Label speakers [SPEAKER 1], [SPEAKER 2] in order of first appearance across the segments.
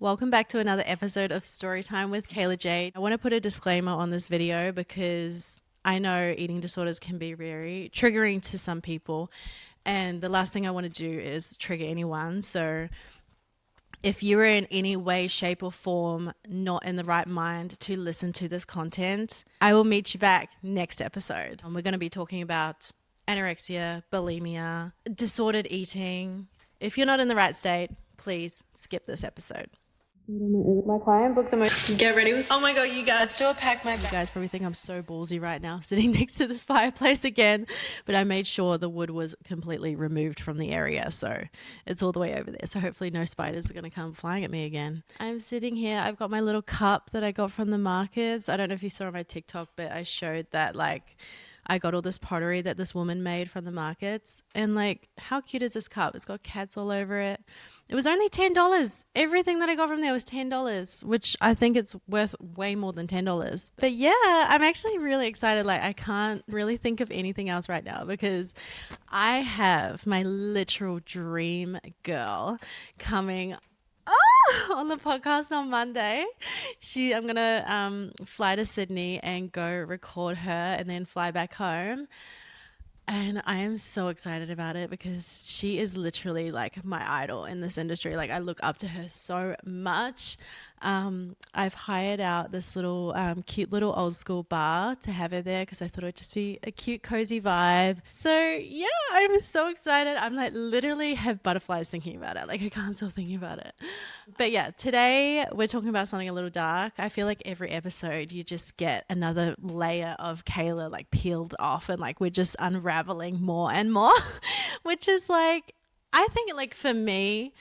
[SPEAKER 1] Welcome back to another episode of Storytime with Kayla Jade. I want to put a disclaimer on this video because I know eating disorders can be very triggering to some people, and the last thing I want to do is trigger anyone. So if you're in any way, shape or form not in the right mind to listen to this content, I will meet you back next episode. And we're going to be talking about anorexia, bulimia, disordered eating. If you're not in the right state, please skip this episode. My client booked the most. Get ready with. Oh my god, you guys!
[SPEAKER 2] Let's do a pack my
[SPEAKER 1] You
[SPEAKER 2] bag.
[SPEAKER 1] guys probably think I'm so ballsy right now, sitting next to this fireplace again, but I made sure the wood was completely removed from the area, so it's all the way over there. So hopefully, no spiders are going to come flying at me again. I'm sitting here. I've got my little cup that I got from the markets. I don't know if you saw on my TikTok, but I showed that I got all this pottery that this woman made from the markets. And how cute is this cup? It's got cats all over it. It was only $10. Everything that I got from there was $10, which I think it's worth way more than $10. But yeah, I'm actually really excited. I can't really think of anything else right now because I have my literal dream girl coming on the podcast on Monday. I'm gonna fly to Sydney and go record her and then fly back home. And I am so excited about it because she is literally my idol in this industry. I look up to her so much. I've hired out this little cute little old school bar to have her there because I thought it would just be a cute cozy vibe. So yeah, I'm so excited. I'm literally have butterflies thinking about it. I can't stop thinking about it. But yeah, today we're talking about something a little dark. I feel like every episode you just get another layer of Kayla peeled off, and we're just unraveling more and more, which is I think for me,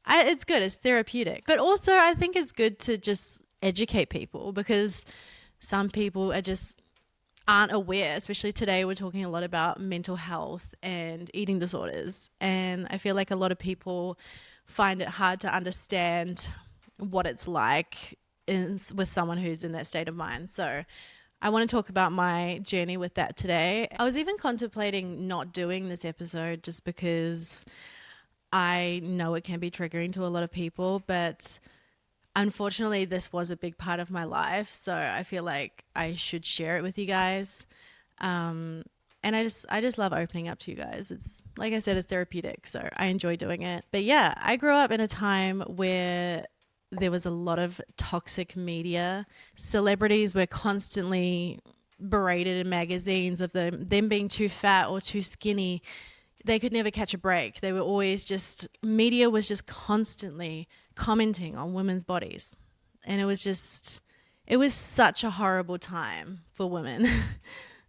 [SPEAKER 1] it's good. It's therapeutic. But also I think it's good to just educate people because some people aren't aware, especially today we're talking a lot about mental health and eating disorders. And I feel like a lot of people find it hard to understand what it's like with someone who's in that state of mind. So I want to talk about my journey with that today. I was even contemplating not doing this episode just because I know it can be triggering to a lot of people, but unfortunately this was a big part of my life. So I feel like I should share it with you guys. And I just love opening up to you guys. It's like I said, it's therapeutic. So I enjoy doing it. But yeah, I grew up in a time where there was a lot of toxic media. Celebrities were constantly berated in magazines of them being too fat or too skinny. They could never catch a break. They were always media was just constantly commenting on women's bodies. And it was such a horrible time for women.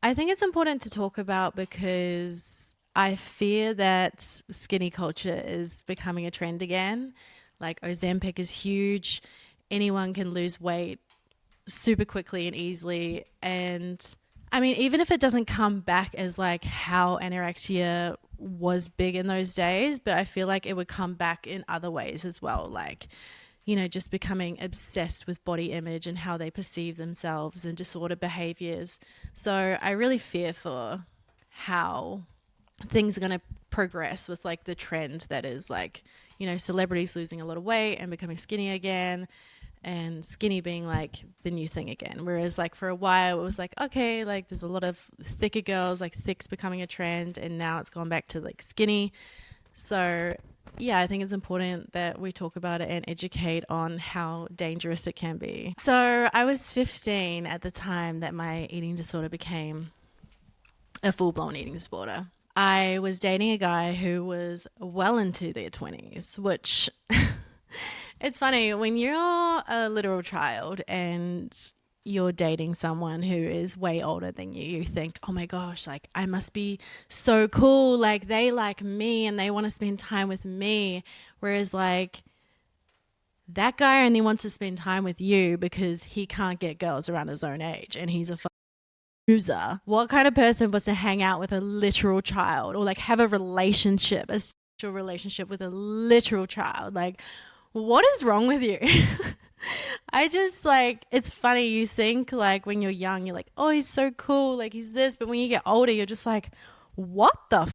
[SPEAKER 1] I think it's important to talk about because I fear that skinny culture is becoming a trend again. Ozempic is huge. Anyone can lose weight super quickly and easily. And I mean, even if it doesn't come back as how anorexia was big in those days, but I feel like it would come back in other ways as well. Just becoming obsessed with body image and how they perceive themselves and disordered behaviors. So I really fear for how things are going to progress with the trend that is celebrities losing a lot of weight and becoming skinny again, and skinny being the new thing again. Whereas for a while it was okay, there's a lot of thicker girls, thick's becoming a trend, and now it's gone back to skinny. So yeah, I think it's important that we talk about it and educate on how dangerous it can be. So I was 15 at the time that my eating disorder became a full-blown eating disorder. I was dating a guy who was well into their 20s, which it's funny when you're a literal child and you're dating someone who is way older than you, you think, oh my gosh, I must be so cool. They like me and they want to spend time with me. Whereas that guy only wants to spend time with you because he can't get girls around his own age and he's a loser. What kind of person wants to hang out with a literal child or have a relationship, a sexual relationship with a literal child? What is wrong with you? I just it's funny. You think when you're young, you're oh, he's so cool. He's this. But when you get older, you're just what the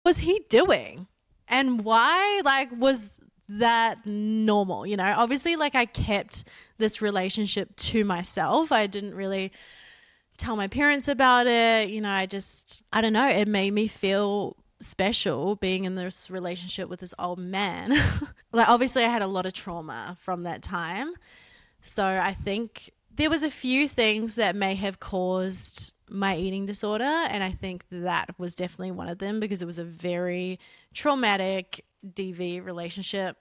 [SPEAKER 1] was he doing? And why was that normal, you know? Obviously, like I kept this relationship to myself. I didn't really tell my parents about it. You know, I don't know. It made me feel special being in this relationship with this old man. Like obviously I had a lot of trauma from that time. So I think there was a few things that may have caused my eating disorder, and I think that was definitely one of them because it was a very traumatic DV relationship.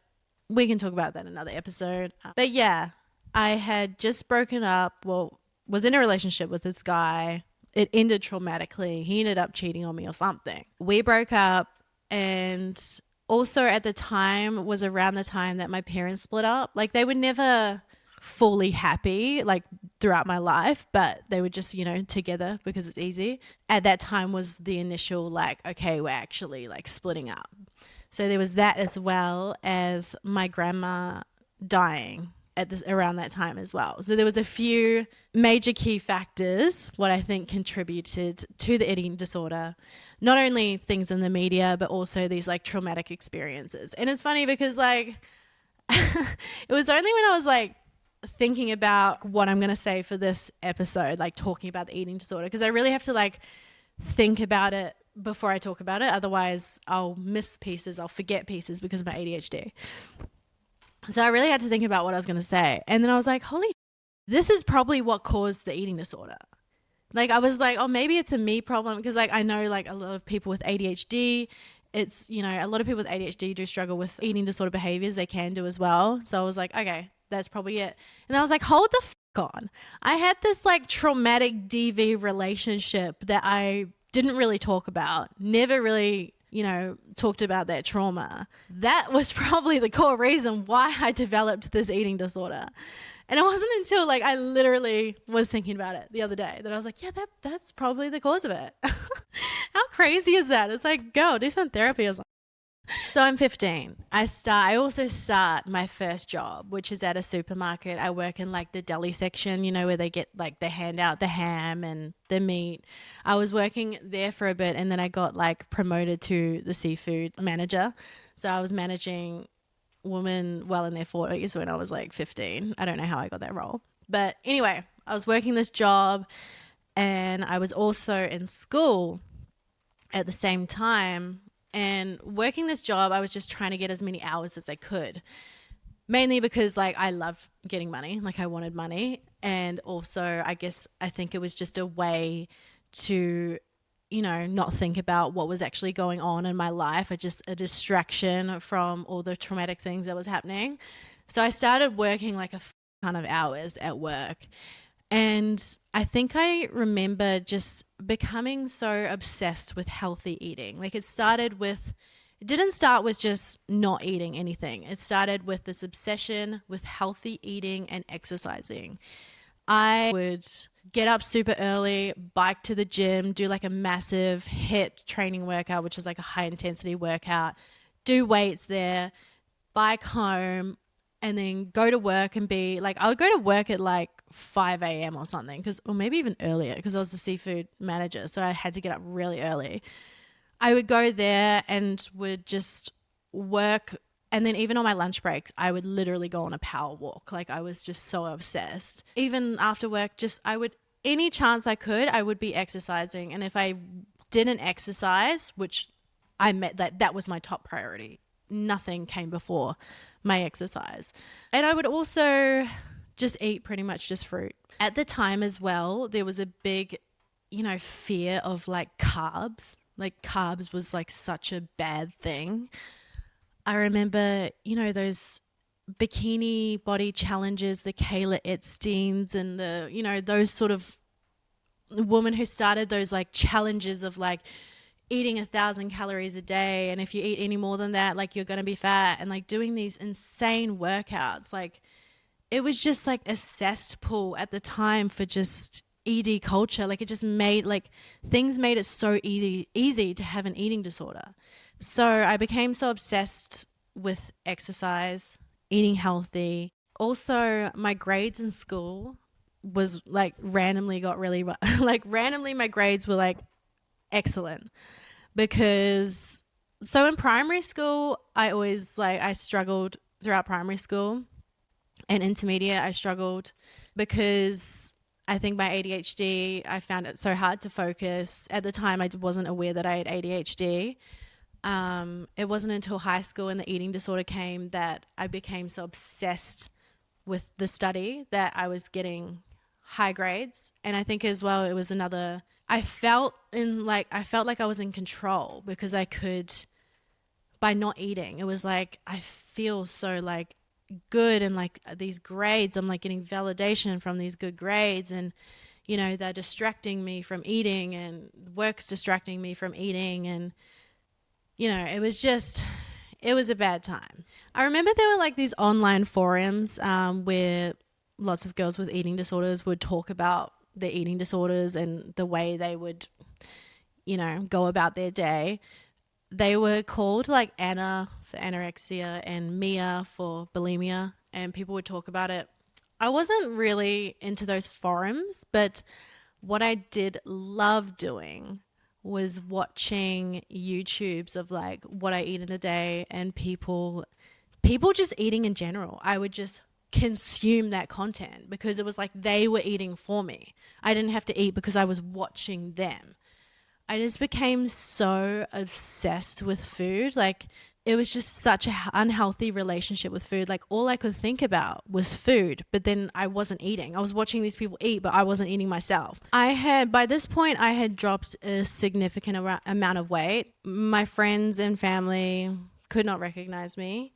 [SPEAKER 1] We can talk about that in another episode. But yeah, I had just broken up, was in a relationship with this guy. It ended traumatically. He ended up cheating on me or something. We broke up, and also at the time was around the time that my parents split up. Like they were never fully happy like throughout my life, but they were just, you know, together because it's easy. At that time was the initial like, okay, we're actually like splitting up. So there was that, as well as my grandma dying around that time as well. So there was a few major key factors what I think contributed to the eating disorder. Not only things in the media, but also these like traumatic experiences. And it's funny because like it was only when I was like thinking about what I'm going to say for this episode, like talking about the eating disorder, because I really have to like think about it before I talk about it. Otherwise I'll miss pieces, I'll forget pieces because of my ADHD. So I really had to think about what I was going to say. And then I was like, holy, this is probably what caused the eating disorder. Like I was like, oh, maybe it's a me problem, because like I know like a lot of people with ADHD, it's, you know, a lot of people with ADHD do struggle with eating disorder behaviors. They can do as well. So I was like, okay, that's probably it. And I was like, hold the on. I had this like traumatic DV relationship that I didn't really talk about, never really, you know, talked about that trauma. That was probably the core reason why I developed this eating disorder. And it wasn't until like I literally was thinking about it the other day that I was like, yeah, that's probably the cause of it. How crazy is that? It's like, go do some therapy or something. So I'm 15. I also start my first job, which is at a supermarket. I work in like the deli section, you know, where they get like they hand out the ham and the meat. I was working there for a bit, and then I got like promoted to the seafood manager. So I was managing women well in their 40s when I was like 15. I don't know how I got that role. But anyway, I was working this job, and I was also in school at the same time. And working this job, I was just trying to get as many hours as I could, mainly because like I love getting money, like I wanted money. And also I think it was just a way to, you know, not think about what was actually going on in my life. Just a distraction from all the traumatic things that was happening. So I started working like a ton of hours at work. And I think I remember just becoming so obsessed with healthy eating. Like it didn't start with just not eating anything. It started with this obsession with healthy eating and exercising. I would get up super early, bike to the gym, do like a massive HIIT training workout, which is like a high intensity workout, do weights there, bike home, and then go to work and be like, I would go to work at like 5 a.m. or something, or maybe even earlier, because I was the seafood manager. So I had to get up really early. I would go there and would just work. And then even on my lunch breaks, I would literally go on a power walk. Like I was just so obsessed. Even after work, any chance I could, I would be exercising. And if I didn't exercise, which that was my top priority, nothing came before my exercise. And I would also just eat pretty much just fruit. At the time as well, there was a big, you know, fear of like carbs. Like carbs was like such a bad thing. I remember, you know, those bikini body challenges, the Kayla Jades and the, you know, those sort of women who started those like challenges of like eating 1,000 calories a day, and if you eat any more than that, like you're going to be fat, and like doing these insane workouts. Like it was just like a cesspool at the time for just ED culture. Like it just made like things made it so easy to have an eating disorder. So I became so obsessed with exercise, eating healthy. Also my grades in school was like randomly my grades were like excellent. Because so in primary school, I struggled throughout primary school and intermediate. I struggled because I think my ADHD, I found it so hard to focus. At the time, I wasn't aware that I had ADHD. It wasn't until high school and the eating disorder came that I became so obsessed with the study that I was getting high grades. And I think as well, it was another, I felt like I was in control because I could, by not eating, it was like, I feel so like good, and like these grades, I'm like getting validation from these good grades, and you know, they're distracting me from eating, and work's distracting me from eating, and you know, it was a bad time. I remember there were like these online forums where lots of girls with eating disorders would talk about their eating disorders and the way they would, you know, go about their day. They were called like Anna for anorexia and Mia for bulimia, and people would talk about it. I wasn't really into those forums, but what I did love doing was watching YouTubes of like what I eat in a day, and people just eating in general. I would just consume that content because it was like they were eating for me. I didn't have to eat because I was watching them. I just became so obsessed with food. Like it was just such an unhealthy relationship with food. Like all I could think about was food, but then I wasn't eating. I was watching these people eat, but I wasn't eating myself. By this point, I had dropped a significant amount of weight. My friends and family could not recognize me.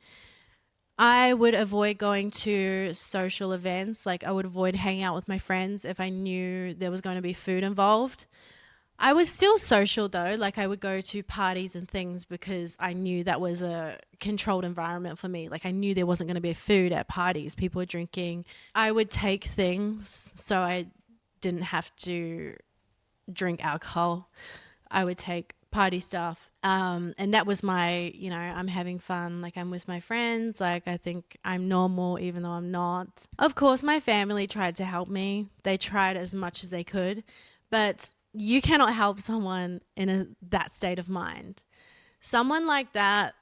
[SPEAKER 1] I would avoid going to social events. Like I would avoid hanging out with my friends if I knew there was going to be food involved. I was still social though. Like I would go to parties and things because I knew that was a controlled environment for me. Like I knew there wasn't going to be food at parties. People were drinking. I would take things so I didn't have to drink alcohol. I would take party stuff. And that was my, you know, I'm having fun. Like I'm with my friends. Like I think I'm normal even though I'm not. Of course, my family tried to help me. They tried as much as they could, but you cannot help someone in that state of mind. Someone like that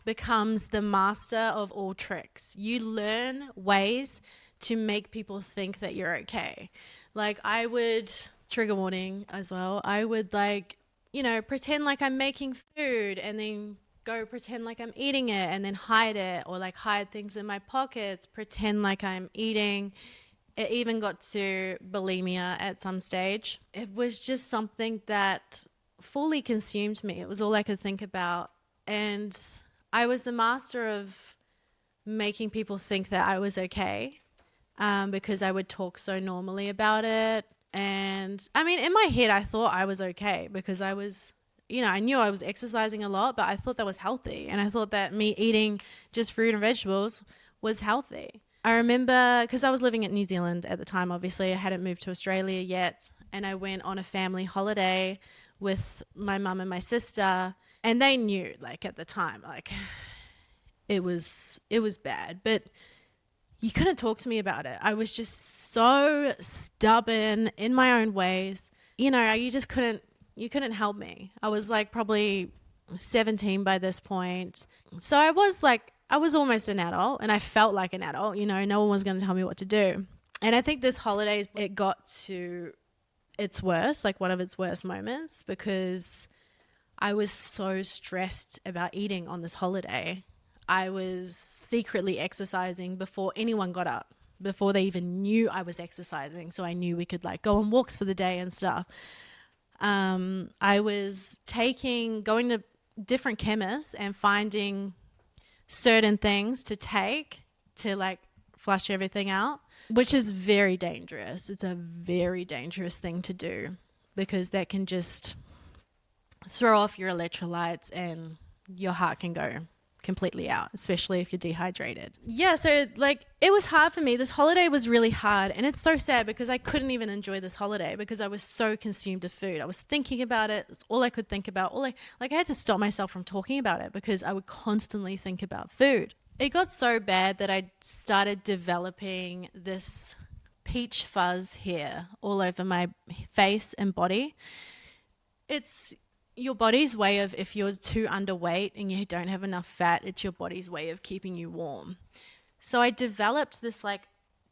[SPEAKER 1] becomes the master of all tricks. You learn ways to make people think that you're okay. Like I would, trigger warning as well, I would like, you know, pretend like I'm making food and then go pretend like I'm eating it and then hide it, or like hide things in my pockets, pretend like I'm eating. It even got to bulimia at some stage. It was just something that fully consumed me. It was all I could think about. And I was the master of making people think that I was okay because I would talk so normally about it. And I mean, in my head, I thought I was okay because I was, you know, I knew I was exercising a lot, but I thought that was healthy. And I thought that me eating just fruit and vegetables was healthy. I remember because I was living in New Zealand at the time, obviously. I hadn't moved to Australia yet. And I went on a family holiday with my mum and my sister. And they knew, like, at the time, like, it was bad. But you couldn't talk to me about it. I was just so stubborn in my own ways. You know, you couldn't help me. I was like probably 17 by this point. So I was almost an adult, and I felt like an adult. You know, no one was going to tell me what to do. And I think this holiday, it got to its worst, like one of its worst moments, because I was so stressed about eating on this holiday. I was secretly exercising before anyone got up, before they even knew I was exercising. So I knew we could like go on walks for the day and stuff. I was going to different chemists and finding certain things to take to like flush everything out, which is very dangerous. It's a very dangerous thing to do because that can just throw off your electrolytes and your heart can go completely out, especially if you're dehydrated. Yeah, so like it was hard for me. This holiday was really hard, and it's so sad because I couldn't even enjoy this holiday because I was so consumed with food. I was thinking about it. It's all I could think about. I had to stop myself from talking about it because I would constantly think about food. It got so bad that I started developing this peach fuzz hair all over my face and body. It's your body's way of, if you're too underweight and you don't have enough fat, it's your body's way of keeping you warm. So I developed this like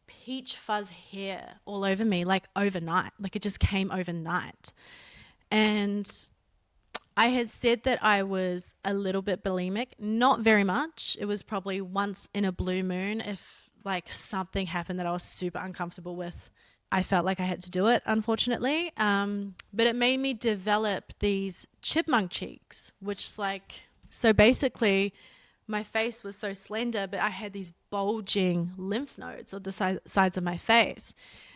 [SPEAKER 1] peach fuzz hair all over me, like overnight. Like it just came overnight. And I had said that I was a little bit bulimic, not very much. It was probably once in a blue moon if like something happened that I was super uncomfortable with. I felt like I had to do it, unfortunately. But it made me develop these chipmunk cheeks, which like, so basically my face was so slender, but I had these bulging lymph nodes on the sides of my face.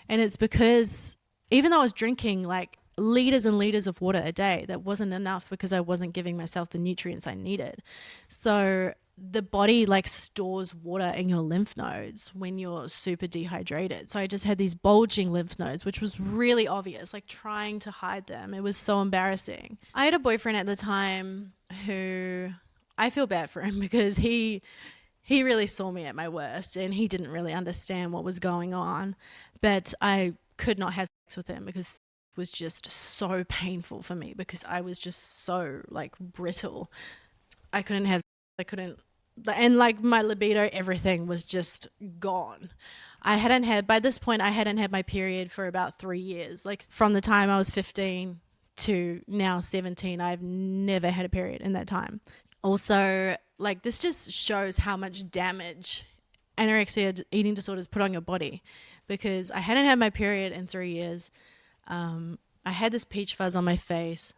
[SPEAKER 1] And it's because even though I was drinking like liters and liters of water a day, that wasn't enough because I wasn't giving myself the nutrients I needed. So the body like stores water in your lymph nodes when you're super dehydrated. So I just had these bulging lymph nodes, which was really obvious, like trying to hide them. It was so embarrassing. I had a boyfriend at the time who, I feel bad for him because he really saw me at my worst and he didn't really understand what was going on. But I could not have sex with him because it was just so painful for me because I was just so like brittle. I couldn't, and like my libido, everything was just gone. By this point, I hadn't had my period for about 3 years. Like from the time I was 15 to now 17, I've never had a period in that time. Also, like this just shows how much damage anorexia eating disorders put on your body, because I hadn't had my period in 3 years. I had this peach fuzz on my face,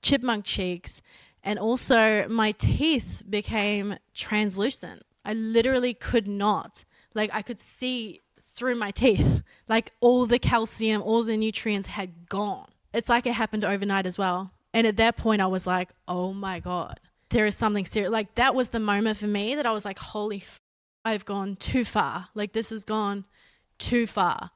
[SPEAKER 1] chipmunk cheeks, and also my teeth became translucent. I literally could not, like I could see through my teeth, like all the calcium, all the nutrients had gone. It's like it happened overnight as well. And at that point I was like, oh my God, there is something serious. Like that was the moment for me that I was like, holy I've gone too far. Like this has gone too far.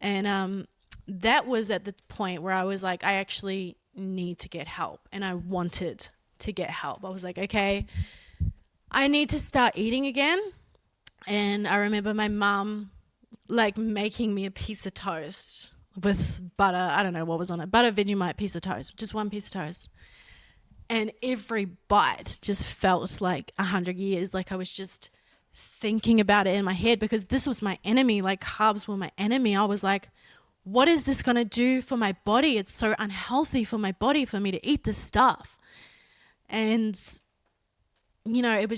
[SPEAKER 1] And that was at the point where I was like, I actually need to get help. And I wanted to get help. I was like, okay, I need to start eating again. And I remember my mum like making me a piece of toast with butter. I don't know what was on it. Butter, Vegemite, piece of toast. Just one piece of toast. And every bite just felt like 100 years. Like I was just thinking about it in my head because this was my enemy. Like carbs were my enemy. I was like, what is this going to do for my body? It's so unhealthy for my body for me to eat this stuff. And, you know, it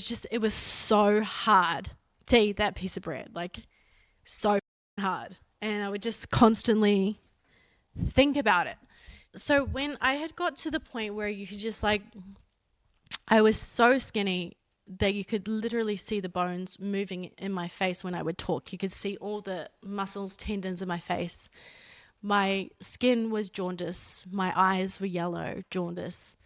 [SPEAKER 1] was so hard to eat that piece of bread, like so hard. And I would just constantly think about it. So when I had got to the point where you could just like, I was so skinny that you could literally see the bones moving in my face when I would talk. You could see all the muscles, tendons in my face. My skin was jaundice. My eyes were yellow, jaundice.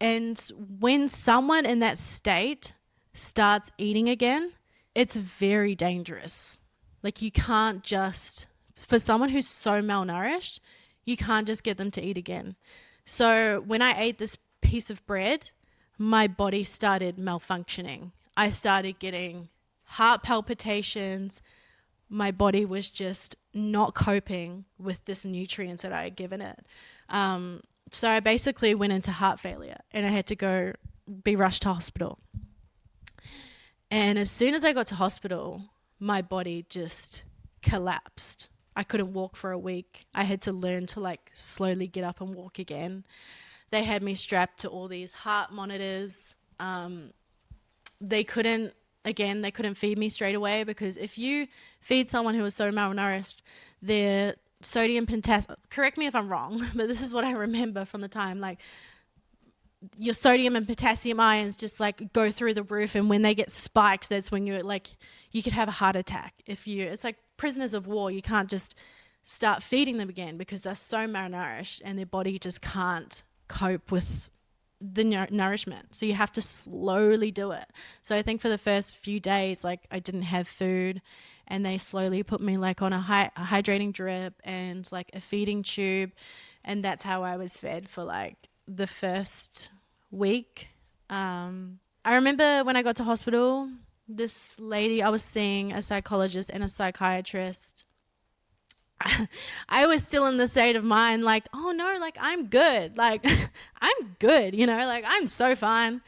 [SPEAKER 1] And when someone in that state starts eating again, it's very dangerous. Like you can't just, for someone who's so malnourished, you can't just get them to eat again. So when I ate this piece of bread, my body started malfunctioning. I started getting heart palpitations. My body was just not coping with this nutrients that I had given it. So I basically went into heart failure and I had to be rushed to hospital. And as soon as I got to hospital, my body just collapsed. I couldn't walk for a week. I had to learn to like slowly get up and walk again. They had me strapped to all these heart monitors. They couldn't feed me straight away because if you feed someone who is so malnourished, their sodium potassium, correct me if I'm wrong, but this is what I remember from the time, like your sodium and potassium ions just like go through the roof, and when they get spiked, that's when you're like, you could have a heart attack. It's like prisoners of war. You can't just start feeding them again because they're so malnourished and their body just can't cope with the nourishment. So you have to slowly do it. So I think for the first few days, like I didn't have food, and they slowly put me like on a hydrating drip and like a feeding tube, and that's how I was fed for like the first week. I remember when I got to hospital, this lady, I was seeing a psychologist and a psychiatrist, I was still in the state of mind like, oh no, like I'm good. Like I'm good, you know, like I'm so fine.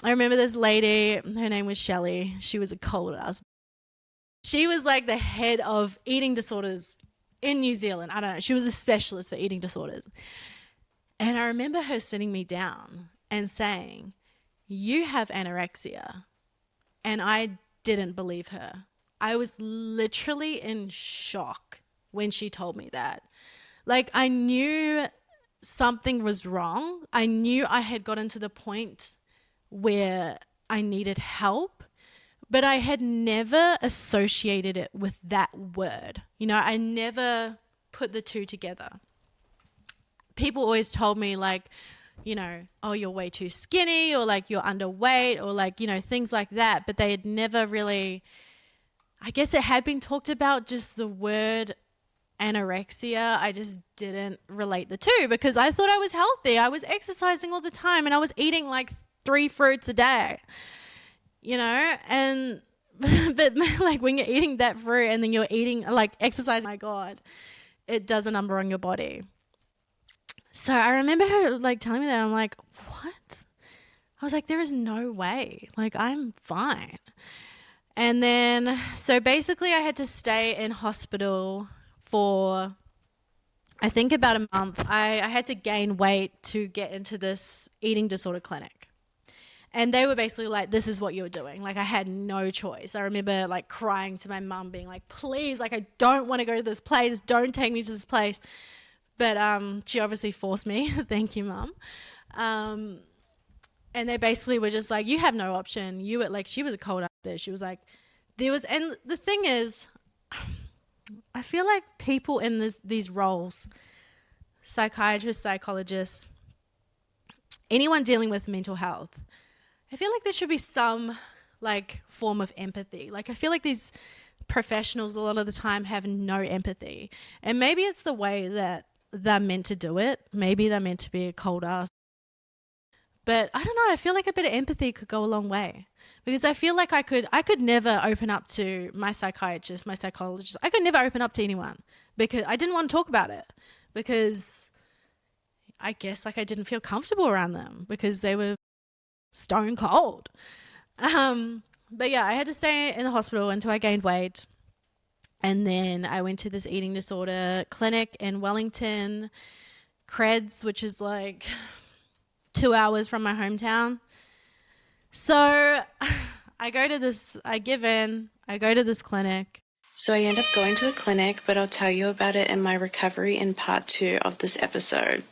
[SPEAKER 1] I remember this lady, her name was Shelley. She was a cold ass. She was like the head of eating disorders in New Zealand. I don't know. She was a specialist for eating disorders. And I remember her sitting me down and saying, "You have anorexia." And I didn't believe her. I was literally in shock when she told me that. Like, I knew something was wrong. I knew I had gotten to the point where I needed help, but I had never associated it with that word. You know, I never put the two together. People always told me like, you know, oh, you're way too skinny, or like you're underweight, or like, you know, things like that. But they had never really, I guess it had been talked about, just the word anorexia. I just didn't relate the two because I thought I was healthy. I was exercising all the time and I was eating like 3 fruits a day, you know, and but like when you're eating that fruit and then you're eating like exercising, my God, it does a number on your body. So I remember her like telling me that. I'm like, what? I was like, there is no way. Like, I'm fine. And then, so basically I had to stay in hospital for, I think, about a month. I had to gain weight to get into this eating disorder clinic. And they were basically like, this is what you're doing. Like, I had no choice. I remember like crying to my mum being like, please, like, I don't want to go to this place. Don't take me to this place. But she obviously forced me. Thank you, Mum. And they basically were just like, you have no option. You were like, she was a cold ass bitch. She was like, there was, and the thing is, I feel like people in these roles, psychiatrists, psychologists, anyone dealing with mental health, I feel like there should be some like form of empathy. Like, I feel like these professionals a lot of the time have no empathy. And maybe it's the way that they're meant to do it. Maybe they're meant to be a cold ass. But I don't know, I feel like a bit of empathy could go a long way, because I feel like I could never open up to my psychiatrist, my psychologist. I could never open up to anyone because I didn't want to talk about it, because I guess like I didn't feel comfortable around them because they were stone cold. But yeah, I had to stay in the hospital until I gained weight. And then I went to this eating disorder clinic in Wellington, Creds, which is like 2 hours from my hometown. So I go to this clinic.
[SPEAKER 2] So I end up going to a clinic, but I'll tell you about it in my recovery in part 2 of this episode.